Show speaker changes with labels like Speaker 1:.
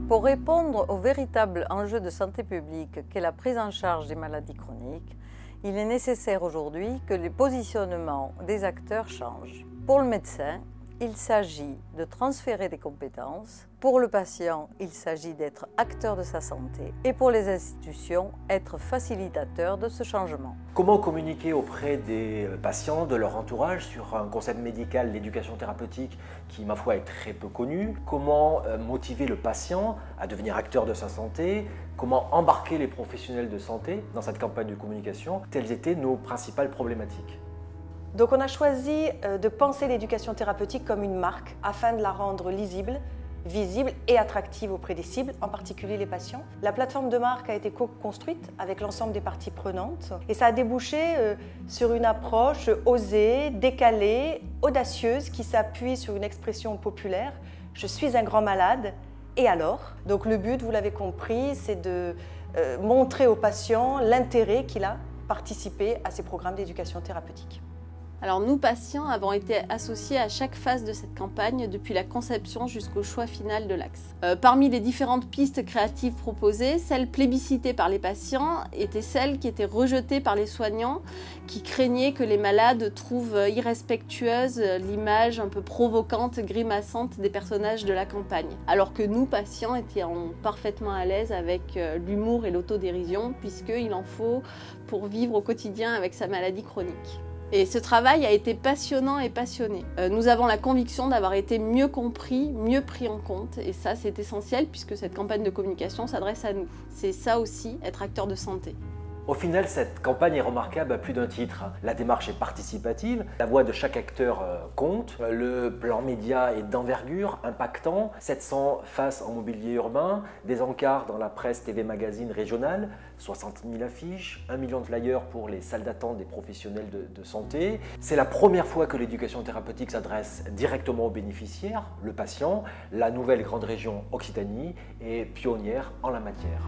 Speaker 1: Pour répondre au véritable enjeu de santé publique qu'est la prise en charge des maladies chroniques, il est nécessaire aujourd'hui que les positionnements des acteurs changent. Pour le médecin, il s'agit de transférer des compétences. Pour le patient, il s'agit d'être acteur de sa santé. Et pour les institutions, être facilitateur de ce changement.
Speaker 2: Comment communiquer auprès des patients, de leur entourage, sur un concept médical, l'éducation thérapeutique, qui, ma foi, est très peu connu? Comment motiver le patient à devenir acteur de sa santé? Comment embarquer les professionnels de santé dans cette campagne de communication? Telles étaient nos principales problématiques.
Speaker 3: Donc on a choisi de penser l'éducation thérapeutique comme une marque afin de la rendre lisible, visible et attractive auprès des cibles, en particulier les patients. La plateforme de marque a été co-construite avec l'ensemble des parties prenantes et ça a débouché sur une approche osée, décalée, audacieuse qui s'appuie sur une expression populaire « je suis un grand malade, et alors ?» Donc le but, vous l'avez compris, c'est de montrer aux patients l'intérêt qu'il a participé à ces programmes d'éducation thérapeutique.
Speaker 4: Alors nous, patients, avons été associés à chaque phase de cette campagne, depuis la conception jusqu'au choix final de l'axe. Parmi les différentes pistes créatives proposées, celles plébiscitées par les patients étaient celles qui étaient rejetées par les soignants, qui craignaient que les malades trouvent irrespectueuse l'image un peu provocante, grimaçante des personnages de la campagne. Alors que nous, patients, étions parfaitement à l'aise avec l'humour et l'autodérision, puisqu'il en faut pour vivre au quotidien avec sa maladie chronique. Et ce travail a été passionnant et passionné. Nous avons la conviction d'avoir été mieux compris, mieux pris en compte. Et ça, c'est essentiel puisque cette campagne de communication s'adresse à nous. C'est ça aussi, être acteur de santé.
Speaker 2: Au final, cette campagne est remarquable à plus d'un titre. La démarche est participative, la voix de chaque acteur compte, le plan média est d'envergure, impactant, 700 faces en mobilier urbain, des encarts dans la presse TV magazine régionale, 60 000 affiches, 1 million de flyers pour les salles d'attente des professionnels de santé. C'est la première fois que l'éducation thérapeutique s'adresse directement aux bénéficiaires, le patient. La nouvelle grande région Occitanie est pionnière en la matière.